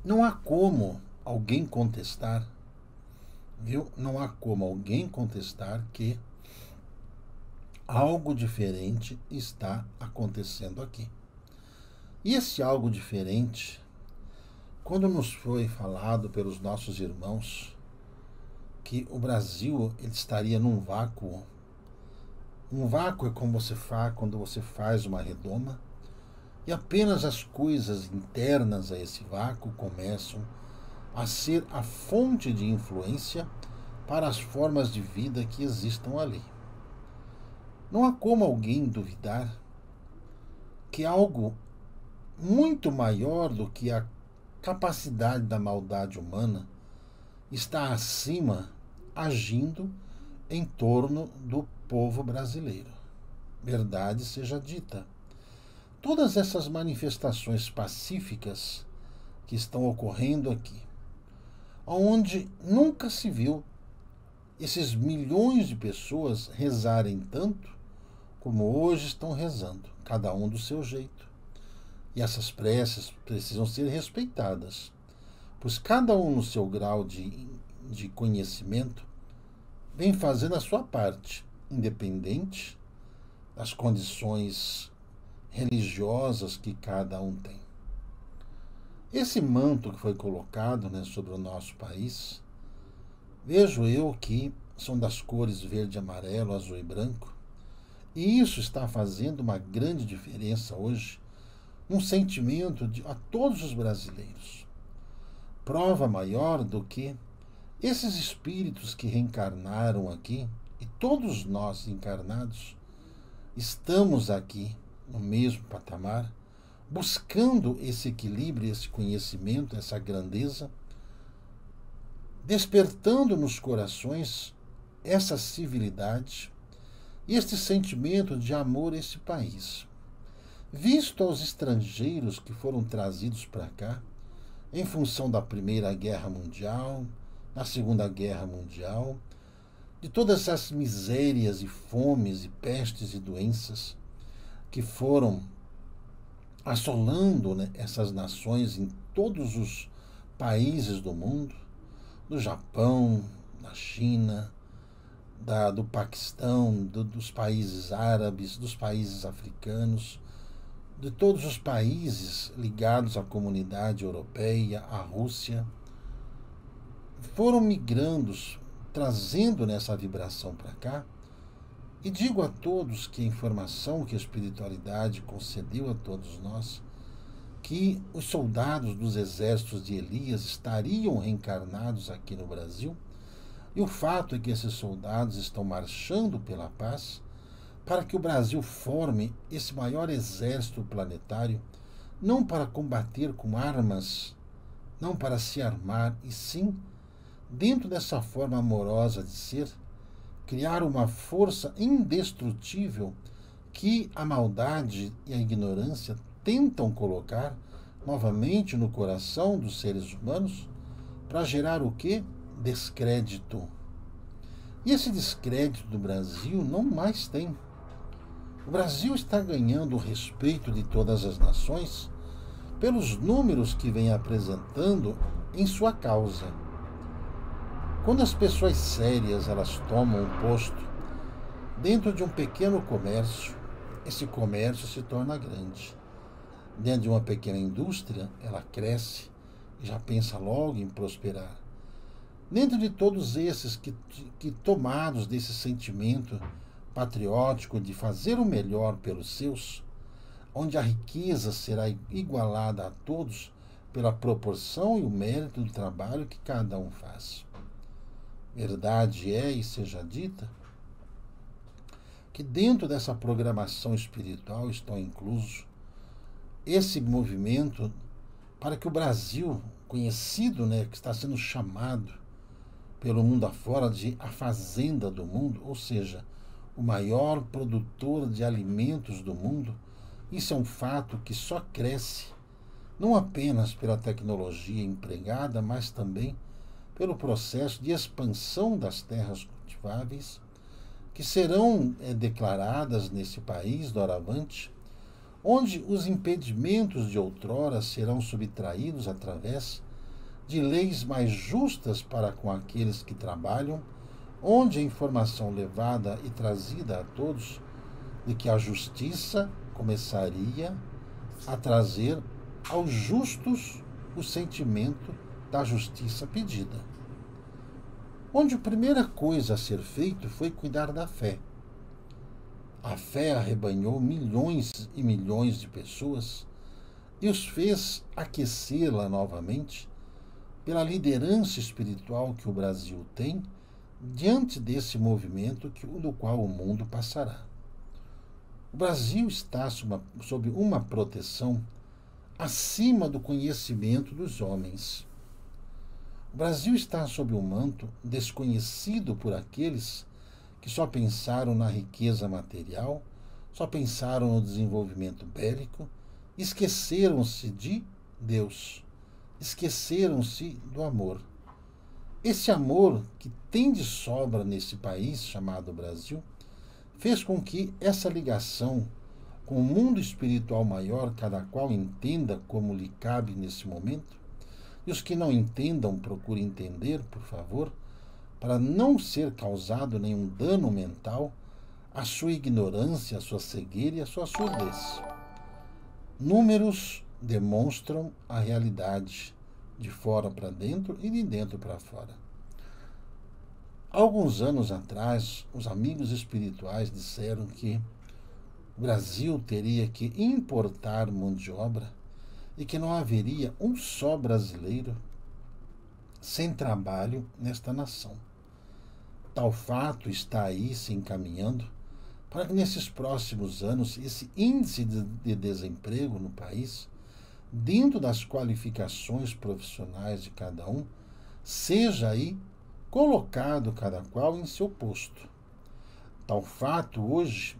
Não há como alguém contestar, viu? Não há como alguém contestar que algo diferente está acontecendo aqui. E esse algo diferente, quando nos foi falado pelos nossos irmãos que o Brasil ele estaria num vácuo. Um vácuo é como você faz quando você faz uma redoma e apenas as coisas internas a esse vácuo começam a ser a fonte de influência para as formas de vida que existam ali. Não há como alguém duvidar que algo muito maior do que a capacidade da maldade humana está acima, agindo em torno do povo brasileiro. Verdade seja dita. Todas essas manifestações pacíficas que estão ocorrendo aqui, onde nunca se viu esses milhões de pessoas rezarem tanto como hoje estão rezando, cada um do seu jeito. E essas preces precisam ser respeitadas, pois cada um no seu grau de conhecimento vem fazendo a sua parte, independente das condições religiosas que cada um tem. Esse manto que foi colocado, né, sobre o nosso país, vejo eu que são das cores verde, amarelo, azul e branco, e isso está fazendo uma grande diferença hoje, um sentimento a todos os brasileiros. Prova maior do que esses espíritos que reencarnaram aqui, e todos nós encarnados, estamos aqui no mesmo patamar, buscando esse equilíbrio, esse conhecimento, essa grandeza, despertando nos corações essa civilidade e este sentimento de amor a esse país. Visto aos estrangeiros que foram trazidos para cá, em função da Primeira Guerra Mundial, da Segunda Guerra Mundial, de todas essas misérias e fomes e pestes e doenças que foram assolando, né, essas nações em todos os países do mundo, do Japão, da China, do Paquistão, dos países árabes, dos países africanos, de todos os países ligados à comunidade europeia, à Rússia, foram migrando, trazendo nessa vibração para cá. E digo a todos que a informação que a espiritualidade concedeu a todos nós, que os soldados dos exércitos de Elias estariam reencarnados aqui no Brasil, e o fato é que esses soldados estão marchando pela paz para que o Brasil forme esse maior exército planetário, não para combater com armas, não para se armar, e sim, dentro dessa forma amorosa de ser, criar uma força indestrutível que a maldade e a ignorância tentam colocar novamente no coração dos seres humanos para gerar o quê? Descrédito. E esse descrédito do Brasil não mais tem. O Brasil está ganhando o respeito de todas as nações pelos números que vem apresentando em sua causa. Quando as pessoas sérias elas tomam um posto dentro de um pequeno comércio, esse comércio se torna grande. Dentro de uma pequena indústria, ela cresce e já pensa logo em prosperar. Dentro de todos esses que tomados desse sentimento patriótico de fazer o melhor pelos seus, onde a riqueza será igualada a todos pela proporção e o mérito do trabalho que cada um faz. Verdade é, e seja dita, que dentro dessa programação espiritual estão inclusos esse movimento para que o Brasil, conhecido, né, que está sendo chamado pelo mundo afora de a fazenda do mundo, ou seja, o maior produtor de alimentos do mundo, isso é um fato que só cresce, não apenas pela tecnologia empregada, mas também pelo processo de expansão das terras cultiváveis, que serão declaradas nesse país doravante, onde os impedimentos de outrora serão subtraídos através de leis mais justas para com aqueles que trabalham, onde a informação levada e trazida a todos de que a justiça começaria a trazer aos justos o sentimento da justiça pedida. Onde a primeira coisa a ser feito foi cuidar da fé. A fé arrebanhou milhões e milhões de pessoas e os fez aquecê-la novamente pela liderança espiritual que o Brasil tem diante desse movimento do qual o mundo passará. O Brasil está sob uma proteção acima do conhecimento dos homens. O Brasil está sob um manto desconhecido por aqueles que só pensaram na riqueza material, só pensaram no desenvolvimento bélico, esqueceram-se de Deus, esqueceram-se do amor. Esse amor que tem de sobra nesse país chamado Brasil fez com que essa ligação com o mundo espiritual maior, cada qual entenda como lhe cabe nesse momento, e os que não entendam, procurem entender, por favor, para não ser causado nenhum dano mental à sua ignorância, à sua cegueira e à sua surdez. Números demonstram a realidade de fora para dentro e de dentro para fora. Alguns anos atrás, os amigos espirituais disseram que o Brasil teria que importar mão de obra e que não haveria um só brasileiro sem trabalho nesta nação. Tal fato está aí se encaminhando para que nesses próximos anos esse índice de desemprego no país, dentro das qualificações profissionais de cada um, seja aí colocado cada qual em seu posto. Tal fato hoje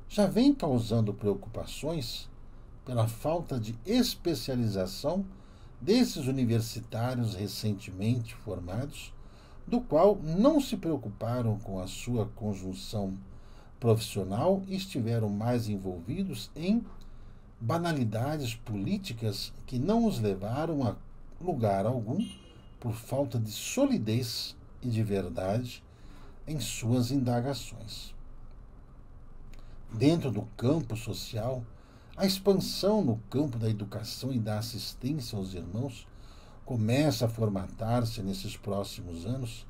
já vem causando preocupações pela falta de especialização desses universitários recentemente formados, do qual não se preocuparam com a sua conjunção profissional e estiveram mais envolvidos em banalidades políticas que não os levaram a lugar algum por falta de solidez e de verdade em suas indagações. Dentro do campo social, a expansão no campo da educação e da assistência aos irmãos começa a formatar-se nesses próximos anos,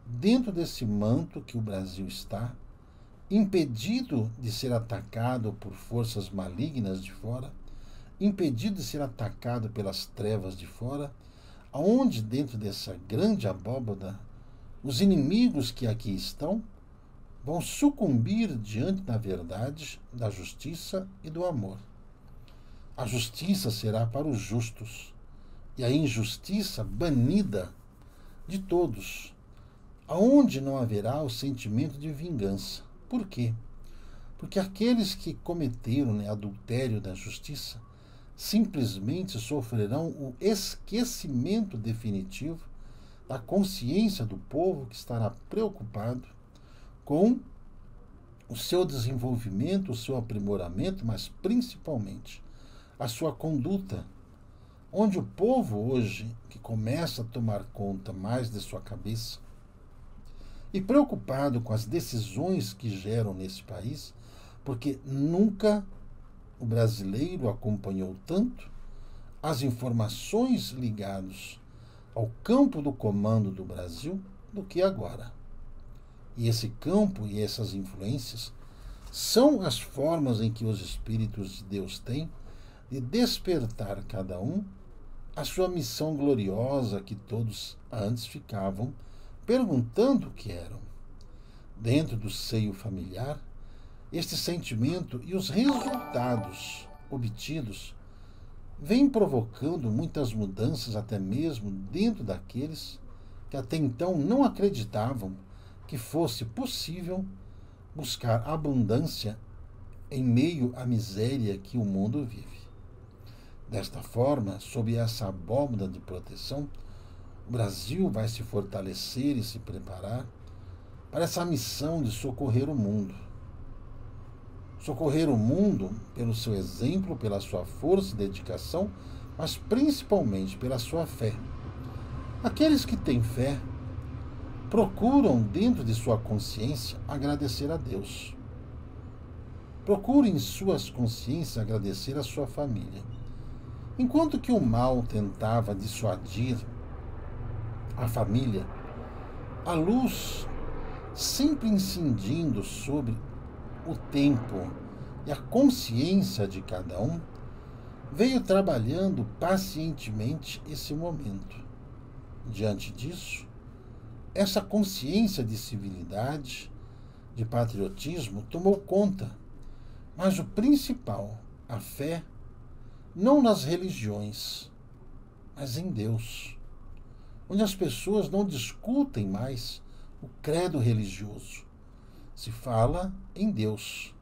dentro desse manto que o Brasil está, impedido de ser atacado por forças malignas de fora, impedido de ser atacado pelas trevas de fora, aonde dentro dessa grande abóbada, os inimigos que aqui estão vão sucumbir diante da verdade, da justiça e do amor. A justiça será para os justos, e a injustiça banida de todos, aonde não haverá o sentimento de vingança. Por quê? Porque aqueles que cometeram adultério da justiça simplesmente sofrerão o esquecimento definitivo da consciência do povo que estará preocupado com o seu desenvolvimento, o seu aprimoramento, mas principalmente a sua conduta, onde o povo hoje, que começa a tomar conta mais de sua cabeça, e preocupado com as decisões que geram nesse país, porque nunca o brasileiro acompanhou tanto as informações ligadas ao campo do comando do Brasil do que agora. E esse campo e essas influências são as formas em que os Espíritos de Deus têm de despertar cada um a sua missão gloriosa que todos antes ficavam perguntando o que eram. Dentro do seio familiar, este sentimento e os resultados obtidos vêm provocando muitas mudanças até mesmo dentro daqueles que até então não acreditavam que fosse possível buscar abundância em meio à miséria que o mundo vive. Desta forma, sob essa abóbada de proteção, o Brasil vai se fortalecer e se preparar para essa missão de socorrer o mundo. Socorrer o mundo pelo seu exemplo, pela sua força e dedicação, mas principalmente pela sua fé. Aqueles que têm fé procuram, dentro de sua consciência, agradecer a Deus. Procurem em suas consciências agradecer a sua família. Enquanto que o mal tentava dissuadir a família, a luz, sempre incidindo sobre o tempo e a consciência de cada um, veio trabalhando pacientemente esse momento. Diante disso, essa consciência de civilidade, de patriotismo, tomou conta. Mas o principal, a fé, não nas religiões, mas em Deus, onde as pessoas não discutem mais o credo religioso. Se fala em Deus.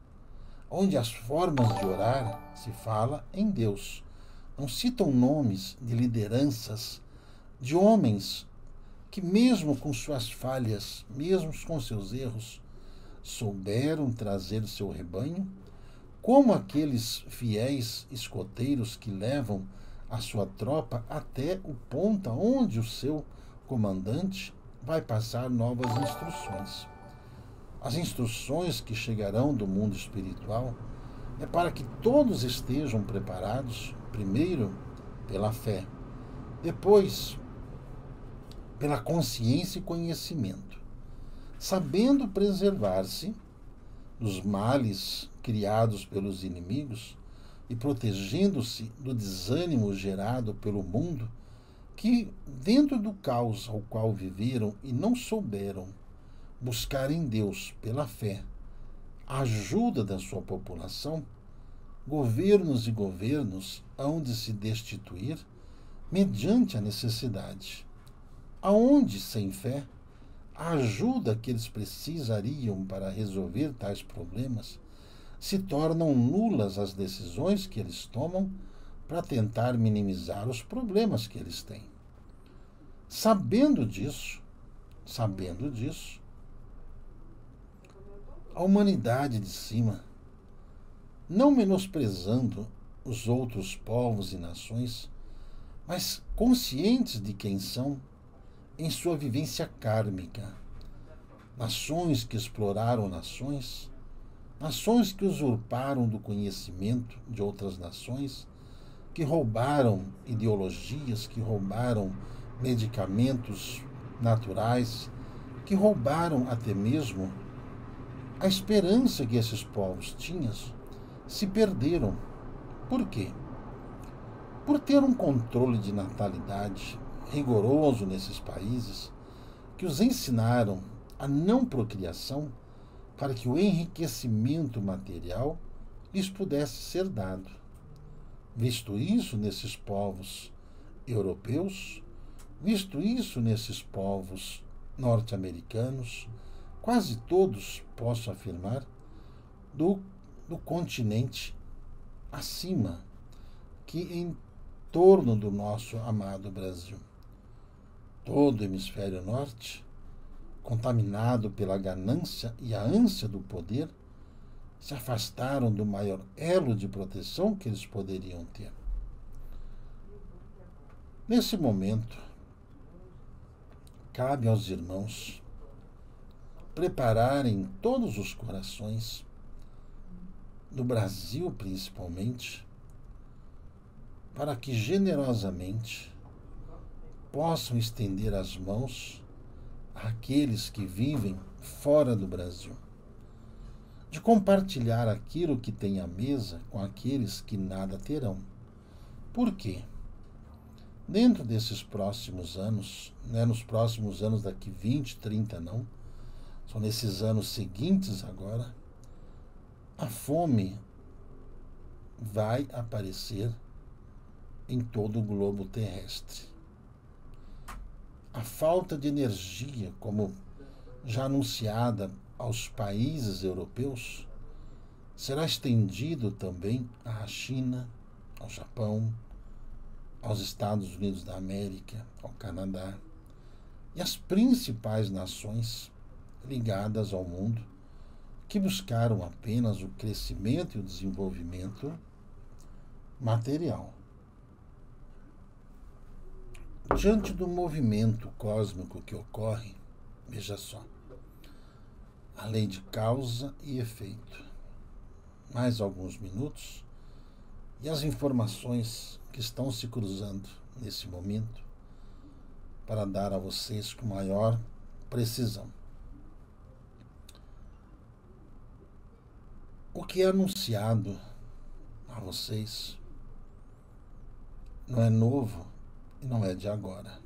Onde as formas de orar se fala em Deus. Não citam nomes de lideranças, de homens que, mesmo com suas falhas, mesmo com seus erros, souberam trazer o seu rebanho, como aqueles fiéis escoteiros que levam a sua tropa até o ponto onde o seu comandante vai passar novas instruções. As instruções que chegarão do mundo espiritual é para que todos estejam preparados, primeiro pela fé, depois pela consciência e conhecimento, sabendo preservar-se dos males criados pelos inimigos e protegendo-se do desânimo gerado pelo mundo, que, dentro do caos ao qual viveram e não souberam buscar em Deus, pela fé, a ajuda da sua população, governos e governos hão de se destituir mediante a necessidade. Aonde, sem fé, a ajuda que eles precisariam para resolver tais problemas, se tornam nulas as decisões que eles tomam para tentar minimizar os problemas que eles têm. Sabendo disso, a humanidade de cima, não menosprezando os outros povos e nações, mas conscientes de quem são em sua vivência kármica, nações que exploraram nações, nações que usurparam do conhecimento de outras nações, que roubaram ideologias, que roubaram medicamentos naturais, que roubaram até mesmo a esperança que esses povos tinham, se perderam. Por quê? Por ter um controle de natalidade rigoroso nesses países, que os ensinaram a não procriação para que o enriquecimento material lhes pudesse ser dado. Visto isso nesses povos europeus, visto isso nesses povos norte-americanos, quase todos, posso afirmar, do continente acima, que em torno do nosso amado Brasil. Todo o hemisfério norte, contaminado pela ganância e a ânsia do poder, se afastaram do maior elo de proteção que eles poderiam ter. Nesse momento, cabe aos irmãos prepararem todos os corações, do Brasil principalmente, para que generosamente possam estender as mãos àqueles que vivem fora do Brasil, de compartilhar aquilo que tem à mesa com aqueles que nada terão. Por quê? Dentro desses próximos anos, nos próximos anos daqui 20, 30 não, são nesses anos seguintes agora, a fome vai aparecer em todo o globo terrestre. A falta de energia, como já anunciada aos países europeus, será estendido também à China, ao Japão, aos Estados Unidos da América, ao Canadá e às principais nações ligadas ao mundo, que buscaram apenas o crescimento e o desenvolvimento material. Diante do movimento cósmico que ocorre, veja só, a lei de causa e efeito. Mais alguns minutos e as informações que estão se cruzando nesse momento para dar a vocês com maior precisão. O que é anunciado a vocês não é novo e não é de agora.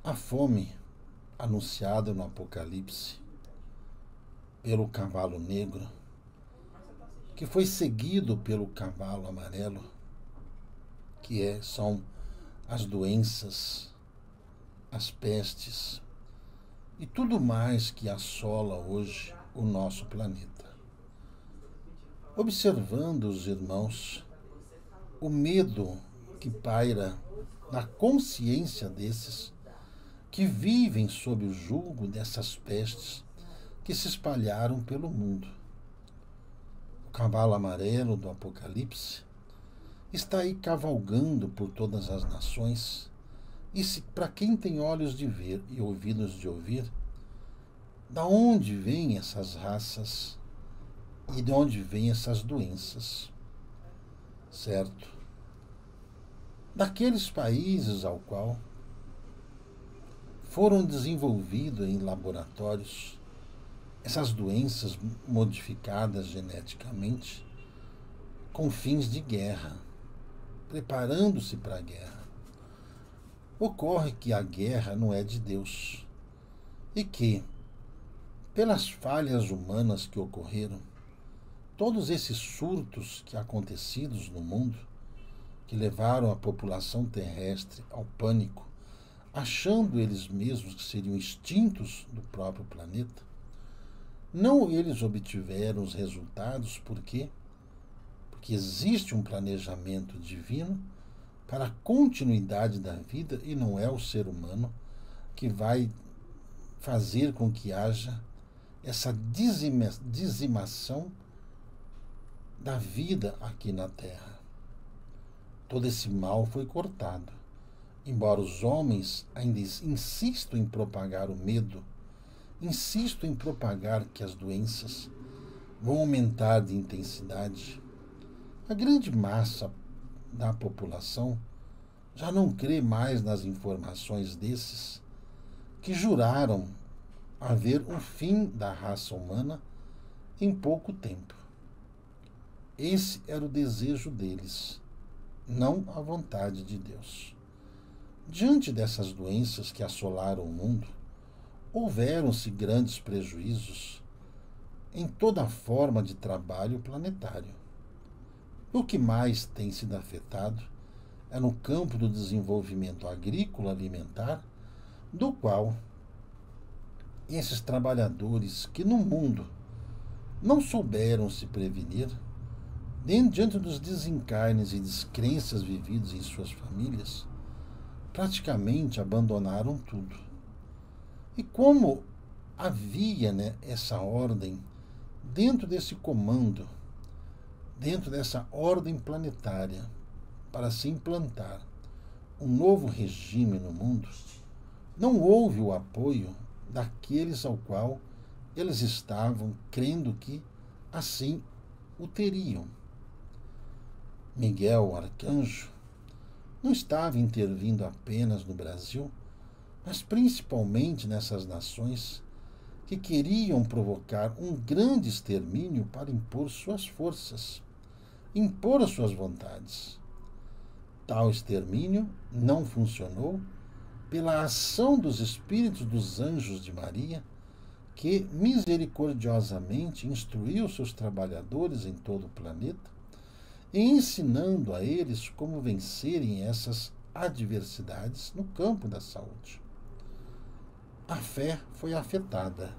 A fome anunciada no Apocalipse pelo cavalo negro, que foi seguido pelo cavalo amarelo, são as doenças, as pestes e tudo mais que assola hoje o nosso planeta. Observando os irmãos, o medo que paira na consciência desses que vivem sob o jugo dessas pestes que se espalharam pelo mundo. O cavalo amarelo do Apocalipse está aí cavalgando por todas as nações, e para quem tem olhos de ver e ouvidos de ouvir, da onde vêm essas raças e de onde vêm essas doenças, certo? Daqueles países ao qual foram desenvolvidos em laboratórios essas doenças modificadas geneticamente com fins de guerra, preparando-se para a guerra. Ocorre que a guerra não é de Deus e que, pelas falhas humanas que ocorreram, todos esses surtos que acontecidos no mundo, que levaram a população terrestre ao pânico, achando eles mesmos que seriam extintos do próprio planeta, não eles obtiveram os resultados porque existe um planejamento divino para a continuidade da vida e não é o ser humano que vai fazer com que haja essa dizimação da vida aqui na Terra. Todo esse mal foi cortado, embora os homens ainda insistam em propagar o medo, insistam em propagar que as doenças vão aumentar de intensidade. A grande massa da população já não crê mais nas informações desses que juraram haver um fim da raça humana em pouco tempo. Esse era o desejo deles, não a vontade de Deus. Diante dessas doenças que assolaram o mundo, houveram-se grandes prejuízos em toda forma de trabalho planetário. O que mais tem sido afetado é no campo do desenvolvimento agrícola alimentar, do qual esses trabalhadores que no mundo não souberam se prevenir, diante dos desencarnes e descrenças vividos em suas famílias, praticamente abandonaram tudo. E como havia essa ordem dentro desse comando, dentro dessa ordem planetária, para se implantar um novo regime no mundo, não houve o apoio daqueles ao qual eles estavam crendo que assim o teriam. Miguel, o arcanjo, não estava intervindo apenas no Brasil, mas principalmente nessas nações que queriam provocar um grande extermínio para impor suas forças, impor as suas vontades. Tal extermínio não funcionou pela ação dos espíritos dos anjos de Maria, que misericordiosamente instruiu seus trabalhadores em todo o planeta, e ensinando a eles como vencerem essas adversidades no campo da saúde. A fé foi afetada,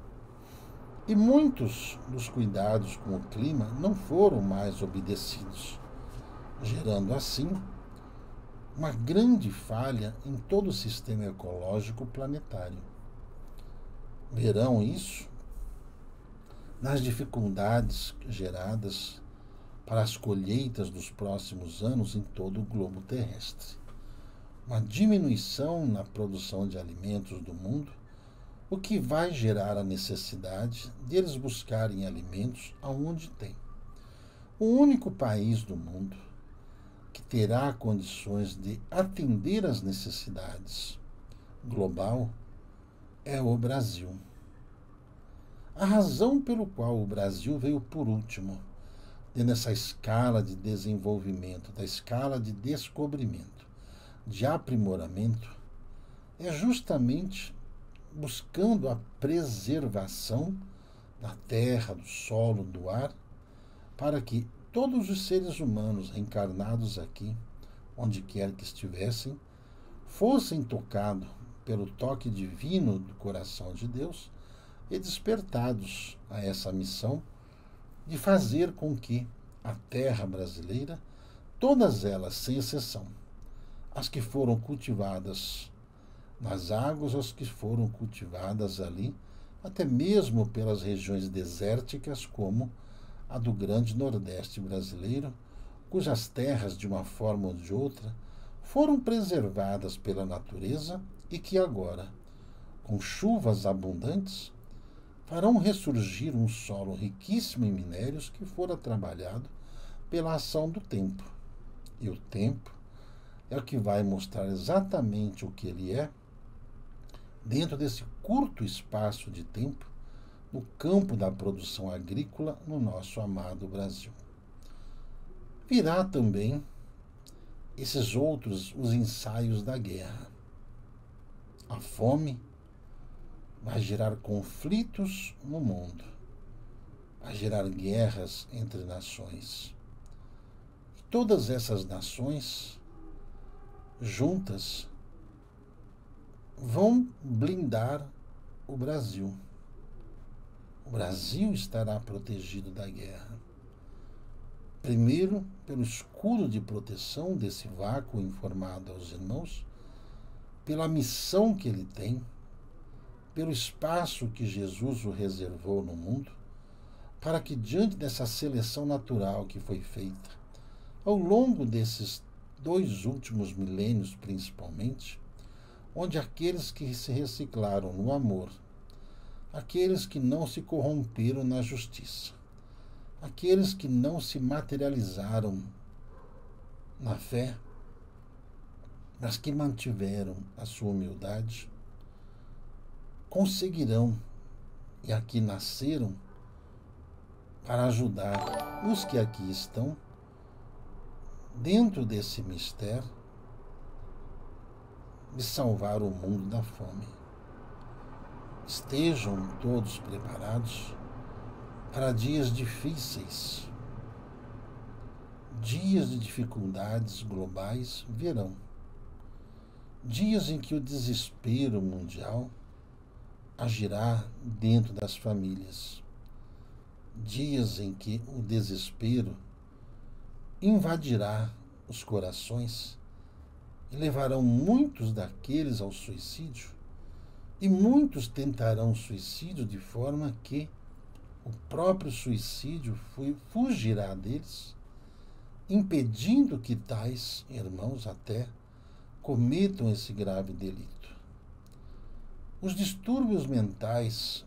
e muitos dos cuidados com o clima não foram mais obedecidos, gerando assim uma grande falha em todo o sistema ecológico planetário. Verão isso nas dificuldades geradas para as colheitas dos próximos anos em todo o globo terrestre. Uma diminuição na produção de alimentos do mundo, o que vai gerar a necessidade de eles buscarem alimentos aonde tem. O único país do mundo que terá condições de atender às necessidades global é o Brasil. A razão pelo qual o Brasil veio por último nessa escala de desenvolvimento, da escala de descobrimento, de aprimoramento, é justamente buscando a preservação da terra, do solo, do ar, para que todos os seres humanos reencarnados aqui, onde quer que estivessem, fossem tocados pelo toque divino do coração de Deus e despertados a essa missão de fazer com que a terra brasileira, todas elas, sem exceção, as que foram cultivadas nas águas, as que foram cultivadas ali, até mesmo pelas regiões desérticas, como a do grande Nordeste brasileiro, cujas terras, de uma forma ou de outra, foram preservadas pela natureza e que agora, com chuvas abundantes, farão ressurgir um solo riquíssimo em minérios que fora trabalhado pela ação do tempo. E o tempo é o que vai mostrar exatamente o que ele é dentro desse curto espaço de tempo no campo da produção agrícola no nosso amado Brasil. Virá também esses outros, os ensaios da guerra. A fome vai gerar conflitos no mundo, vai gerar guerras entre nações. E todas essas nações, juntas, vão blindar o Brasil. O Brasil estará protegido da guerra. Primeiro, pelo escudo de proteção desse vácuo informado aos irmãos, pela missão que ele tem, pelo espaço que Jesus o reservou no mundo, para que, diante dessa seleção natural que foi feita, ao longo desses 2 últimos milênios principalmente, onde aqueles que se reciclaram no amor, aqueles que não se corromperam na justiça, aqueles que não se materializaram na fé, mas que mantiveram a sua humildade, conseguirão, e aqui nasceram, para ajudar os que aqui estão, dentro desse mistério, de salvar o mundo da fome. Estejam todos preparados para dias difíceis. Dias de dificuldades globais virão. Dias em que o desespero mundial agirá dentro das famílias. Dias em que o desespero invadirá os corações e levarão muitos daqueles ao suicídio, e muitos tentarão suicídio de forma que o próprio suicídio fugirá deles, impedindo que tais irmãos até cometam esse grave delito. Os distúrbios mentais,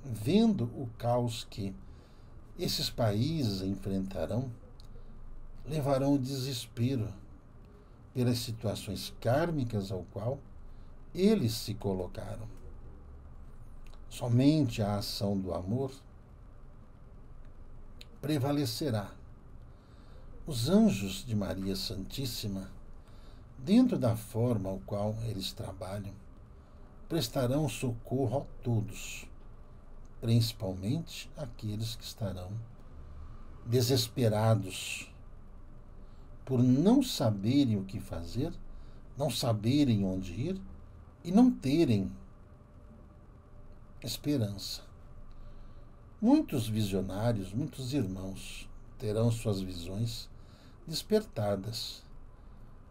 vendo o caos que esses países enfrentarão, levarão o desespero pelas situações kármicas ao qual eles se colocaram. Somente a ação do amor prevalecerá. Os anjos de Maria Santíssima, dentro da forma ao qual eles trabalham, prestarão socorro a todos, principalmente aqueles que estarão desesperados por não saberem o que fazer, não saberem onde ir e não terem esperança. Muitos visionários, muitos irmãos terão suas visões despertadas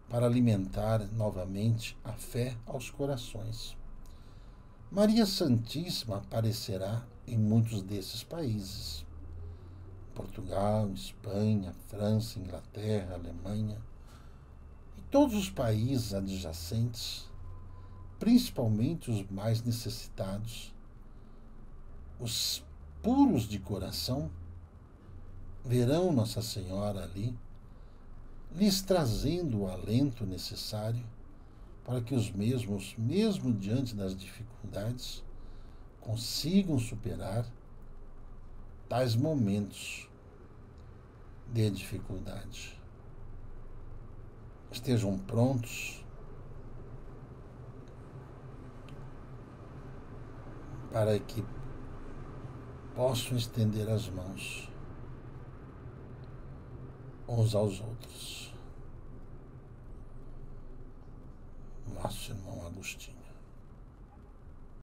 para alimentar novamente a fé aos corações. Maria Santíssima aparecerá em muitos desses países, Portugal, Espanha, França, Inglaterra, Alemanha e todos os países adjacentes, principalmente os mais necessitados, os puros de coração, verão Nossa Senhora ali, lhes trazendo o alento necessário para que os mesmos, mesmo diante das dificuldades, consigam superar tais momentos de dificuldade. Estejam prontos para que possam estender as mãos uns aos outros. Nosso irmão Agostinho.